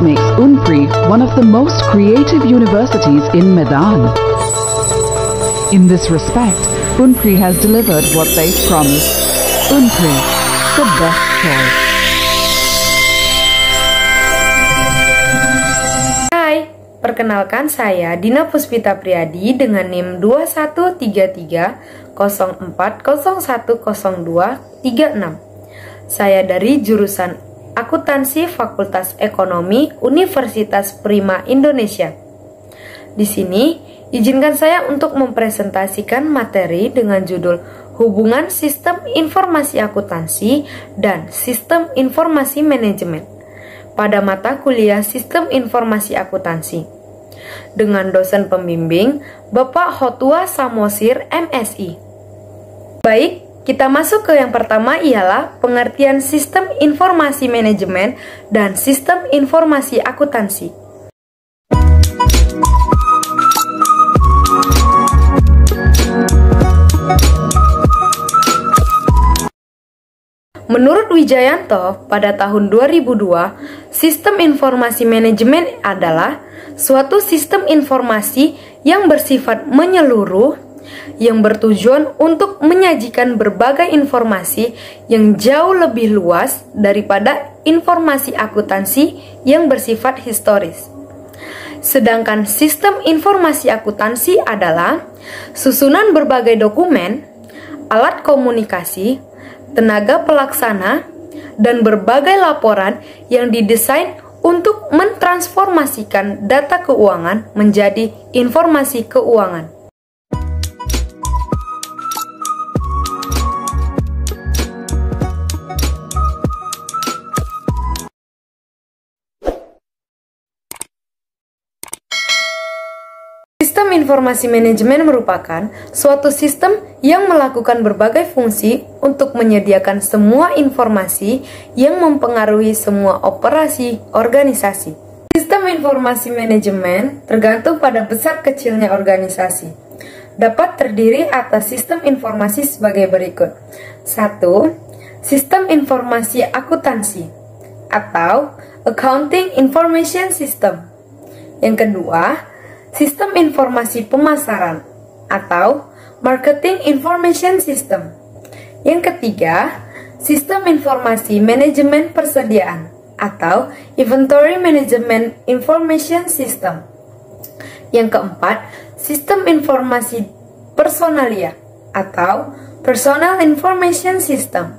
makes UNPRI one of the most creative universities in Medan. In this respect, UNPRI has delivered what they've promised. UNPRI, the best choice. Hai, perkenalkan saya Dina Puspita Priadi dengan NIM 213304010236. Saya dari jurusan Akuntansi Fakultas Ekonomi Universitas Prima Indonesia. Di sini, izinkan saya untuk mempresentasikan materi dengan judul Hubungan Sistem Informasi Akuntansi dan Sistem Informasi Manajemen pada mata kuliah Sistem Informasi Akuntansi dengan dosen pembimbing Bapak Hotua Samosir MSI. Baik, kita masuk ke yang pertama ialah pengertian sistem informasi manajemen dan sistem informasi akuntansi. Menurut Wijayanto, pada tahun 2002, sistem informasi manajemen adalah suatu sistem informasi yang bersifat menyeluruh yang bertujuan untuk menyajikan berbagai informasi yang jauh lebih luas daripada informasi akuntansi yang bersifat historis. Sedangkan sistem informasi akuntansi adalah susunan berbagai dokumen, alat komunikasi, tenaga pelaksana, dan berbagai laporan yang didesain untuk mentransformasikan data keuangan menjadi informasi keuangan. Sistem informasi manajemen merupakan suatu sistem yang melakukan berbagai fungsi untuk menyediakan semua informasi yang mempengaruhi semua operasi organisasi. Sistem informasi manajemen tergantung pada besar kecilnya organisasi. Dapat terdiri atas sistem informasi sebagai berikut. 1. Sistem informasi akuntansi atau Accounting Information System. Yang kedua, sistem informasi pemasaran atau Marketing Information System. Yang ketiga, sistem informasi manajemen persediaan atau Inventory Management Information System. Yang keempat, sistem informasi personalia atau Personal Information System.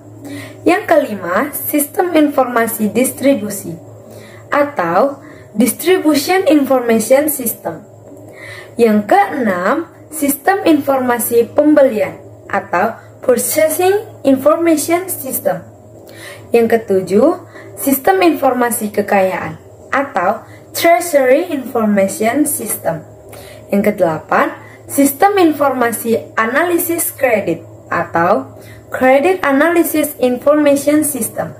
Yang kelima, sistem informasi distribusi atau Distribution Information System. Yang keenam, sistem informasi pembelian atau Purchasing Information System. Yang ketujuh, sistem informasi kekayaan atau Treasury Information System. Yang kedelapan, sistem informasi analisis kredit atau Credit Analysis Information System.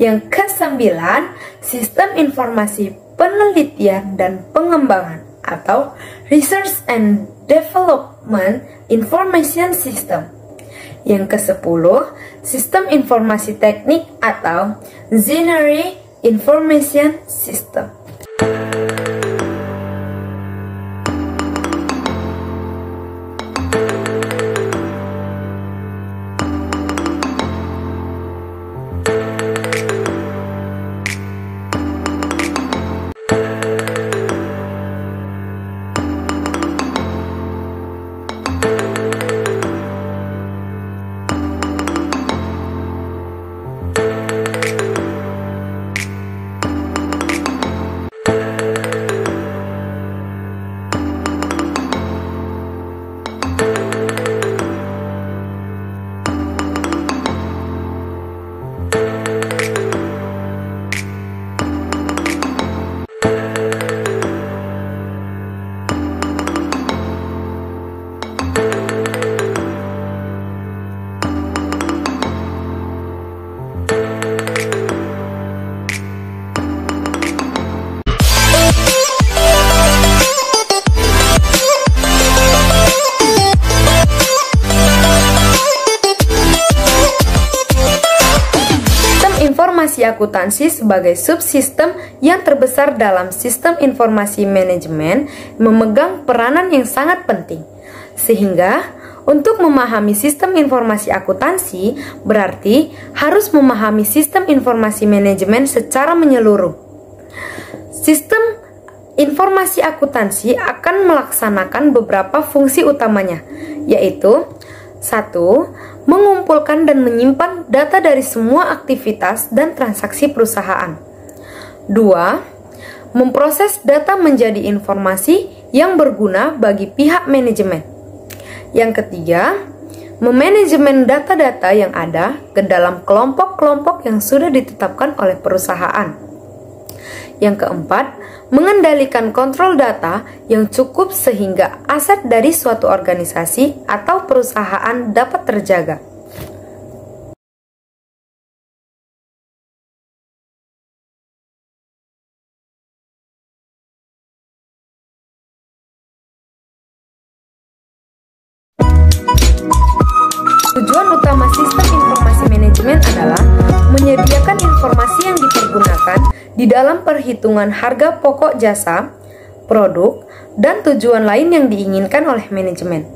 Yang kesembilan, sistem informasi penelitian dan pengembangan atau Research and Development Information System. Yang ke-10, sistem informasi teknik atau Engineering Information System. akuntansi sebagai subsistem yang terbesar dalam sistem informasi manajemen memegang peranan yang sangat penting. Sehingga, untuk memahami sistem informasi akuntansi berarti harus memahami sistem informasi manajemen secara menyeluruh. Sistem informasi akuntansi akan melaksanakan beberapa fungsi utamanya, yaitu 1. Mengumpulkan dan menyimpan data dari semua aktivitas dan transaksi perusahaan. 2. Memproses data menjadi informasi yang berguna bagi pihak manajemen. Yang ketiga, memanajemen data-data yang ada ke dalam kelompok-kelompok yang sudah ditetapkan oleh perusahaan. Yang keempat, mengendalikan kontrol data yang cukup sehingga aset dari suatu organisasi atau perusahaan dapat terjaga. Tujuan utama sistem informasi manajemen adalah menyediakan informasi yang dipergunakan di dalam perhitungan harga pokok jasa, produk, dan tujuan lain yang diinginkan oleh manajemen.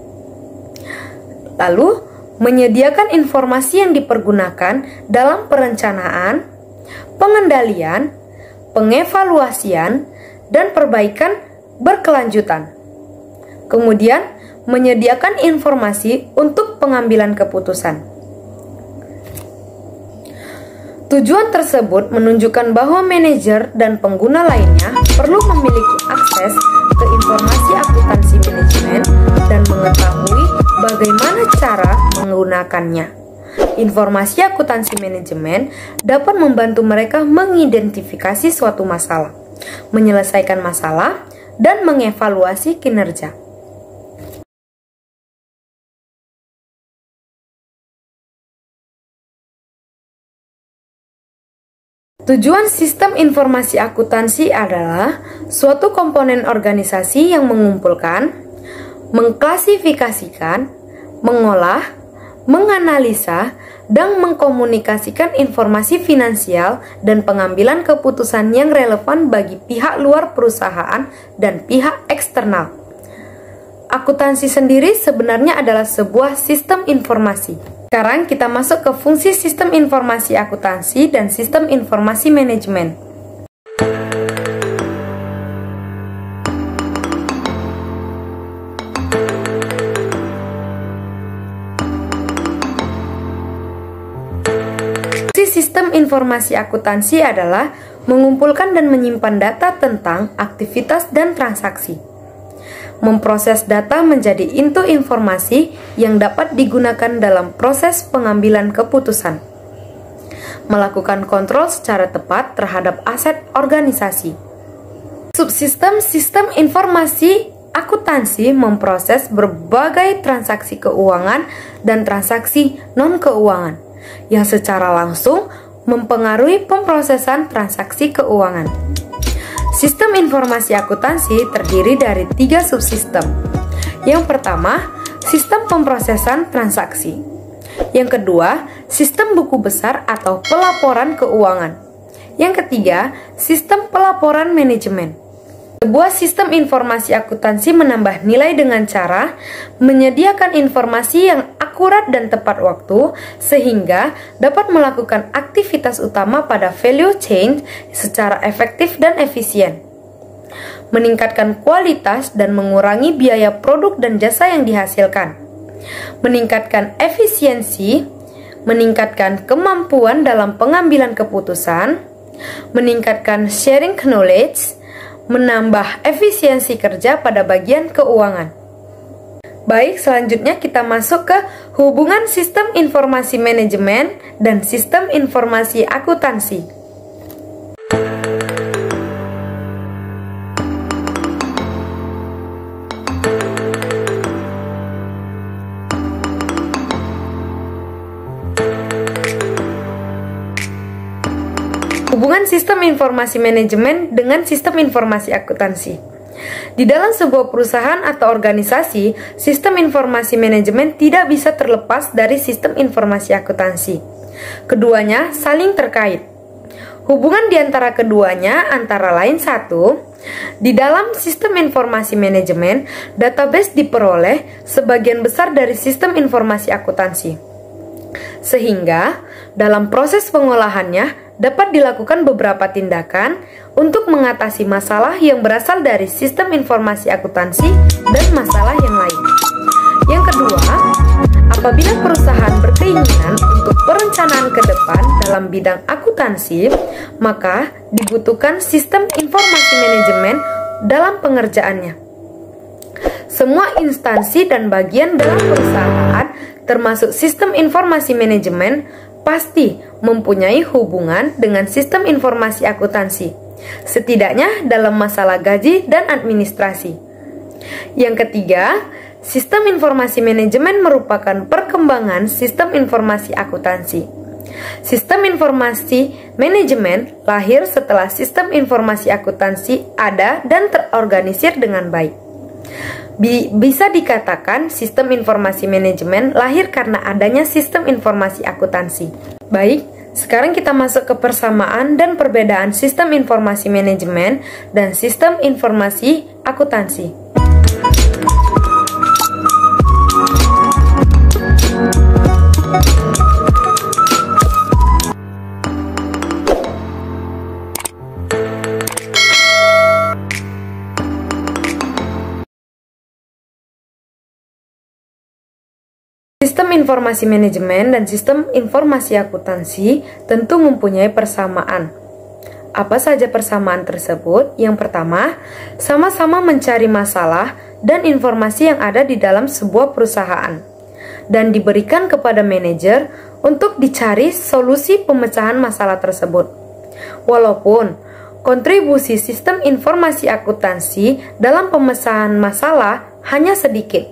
Lalu, menyediakan informasi yang dipergunakan dalam perencanaan, pengendalian, pengevaluasian, dan perbaikan berkelanjutan. Kemudian, menyediakan informasi untuk pengambilan keputusan. Tujuan tersebut menunjukkan bahwa manajer dan pengguna lainnya perlu memiliki akses ke informasi akuntansi manajemen dan mengetahui bagaimana cara menggunakannya. Informasi akuntansi manajemen dapat membantu mereka mengidentifikasi suatu masalah, menyelesaikan masalah, dan mengevaluasi kinerja. Tujuan sistem informasi akuntansi adalah suatu komponen organisasi yang mengumpulkan, mengklasifikasikan, mengolah, menganalisa, dan mengkomunikasikan informasi finansial dan pengambilan keputusan yang relevan bagi pihak luar perusahaan dan pihak eksternal. Akuntansi sendiri sebenarnya adalah sebuah sistem informasi. Sekarang kita masuk ke fungsi sistem informasi akuntansi dan sistem informasi manajemen. Fungsi sistem informasi akuntansi adalah mengumpulkan dan menyimpan data tentang aktivitas dan transaksi. Memproses data menjadi input informasi yang dapat digunakan dalam proses pengambilan keputusan. Melakukan kontrol secara tepat terhadap aset organisasi. Subsistem sistem informasi akuntansi memproses berbagai transaksi keuangan dan transaksi non-keuangan yang secara langsung mempengaruhi pemrosesan transaksi keuangan. Sistem informasi akuntansi terdiri dari 3 subsistem. Yang pertama, sistem pemrosesan transaksi. Yang kedua, sistem buku besar atau pelaporan keuangan. Yang ketiga, sistem pelaporan manajemen. Sebuah sistem informasi akuntansi menambah nilai dengan cara menyediakan informasi yang akurat dan tepat waktu sehingga dapat melakukan aktivitas utama pada value chain secara efektif dan efisien. Meningkatkan kualitas dan mengurangi biaya produk dan jasa yang dihasilkan. Meningkatkan efisiensi, meningkatkan kemampuan dalam pengambilan keputusan, meningkatkan sharing knowledge, menambah efisiensi kerja pada bagian keuangan. Baik, selanjutnya kita masuk ke hubungan sistem informasi manajemen dan sistem informasi akuntansi. Hubungan sistem informasi manajemen dengan sistem informasi akuntansi. Di dalam sebuah perusahaan atau organisasi, sistem informasi manajemen tidak bisa terlepas dari sistem informasi akuntansi. Keduanya saling terkait. Hubungan di antara keduanya antara lain satu, di dalam sistem informasi manajemen, database diperoleh sebagian besar dari sistem informasi akuntansi. Sehingga, dalam proses pengolahannya dapat dilakukan beberapa tindakan untuk mengatasi masalah yang berasal dari sistem informasi akuntansi dan masalah yang lain. Yang kedua, apabila perusahaan berkeinginan untuk perencanaan ke depan dalam bidang akuntansi, maka dibutuhkan sistem informasi manajemen dalam pengerjaannya. Semua instansi dan bagian dalam perusahaan, termasuk sistem informasi manajemen, pasti mempunyai hubungan dengan sistem informasi akuntansi, setidaknya dalam masalah gaji dan administrasi. Yang ketiga, sistem informasi manajemen merupakan perkembangan sistem informasi akuntansi. Sistem informasi manajemen lahir setelah sistem informasi akuntansi ada dan terorganisir dengan baik. Bisa dikatakan sistem informasi manajemen lahir karena adanya sistem informasi akuntansi. Baik, sekarang kita masuk ke persamaan dan perbedaan sistem informasi manajemen dan sistem informasi akuntansi. Sistem informasi manajemen dan sistem informasi akuntansi tentu mempunyai persamaan. Apa saja persamaan tersebut? Yang pertama, sama-sama mencari masalah dan informasi yang ada di dalam sebuah perusahaan dan diberikan kepada manajer untuk dicari solusi pemecahan masalah tersebut. Walaupun kontribusi sistem informasi akuntansi dalam pemecahan masalah hanya sedikit.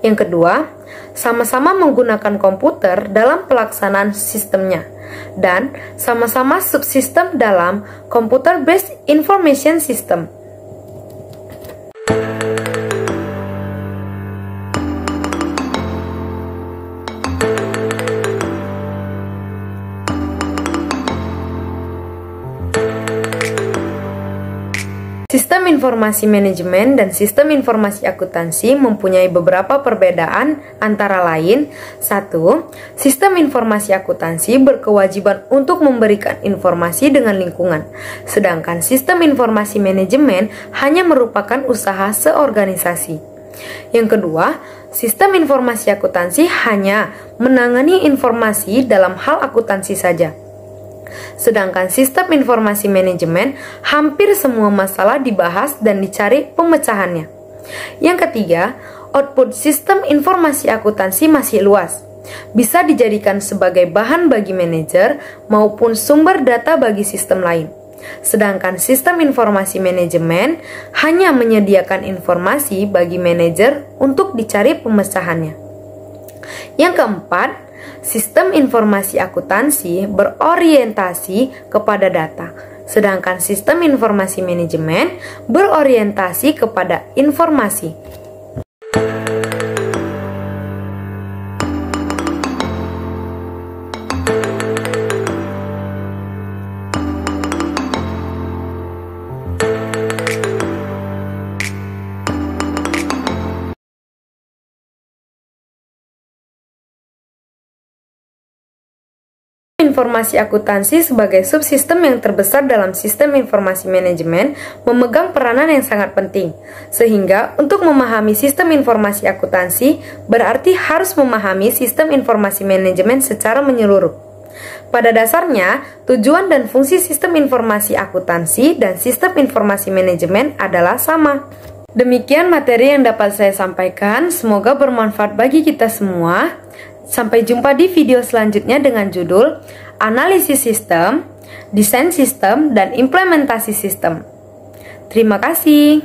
Yang kedua, sama-sama menggunakan komputer dalam pelaksanaan sistemnya, dan sama-sama subsistem dalam Computer-Based Information System. Sistem informasi manajemen dan sistem informasi akuntansi mempunyai beberapa perbedaan antara lain. 1. Sistem informasi akuntansi berkewajiban untuk memberikan informasi dengan lingkungan, sedangkan sistem informasi manajemen hanya merupakan usaha seorganisasi. Yang kedua, sistem informasi akuntansi hanya menangani informasi dalam hal akuntansi saja. Sedangkan sistem informasi manajemen hampir semua masalah dibahas dan dicari pemecahannya. Yang ketiga, output sistem informasi akuntansi masih luas. Bisa dijadikan sebagai bahan bagi manajer maupun sumber data bagi sistem lain. Sedangkan sistem informasi manajemen hanya menyediakan informasi bagi manajer untuk dicari pemecahannya. Yang keempat, sistem informasi akuntansi berorientasi kepada data, sedangkan sistem informasi manajemen berorientasi kepada informasi. Informasi akuntansi sebagai subsistem yang terbesar dalam sistem informasi manajemen memegang peranan yang sangat penting, sehingga untuk memahami sistem informasi akuntansi berarti harus memahami sistem informasi manajemen secara menyeluruh. Pada dasarnya, tujuan dan fungsi sistem informasi akuntansi dan sistem informasi manajemen adalah sama. Demikian materi yang dapat saya sampaikan, semoga bermanfaat bagi kita semua. Sampai jumpa di video selanjutnya dengan judul Analisis Sistem, Desain Sistem, dan Implementasi Sistem. Terima kasih.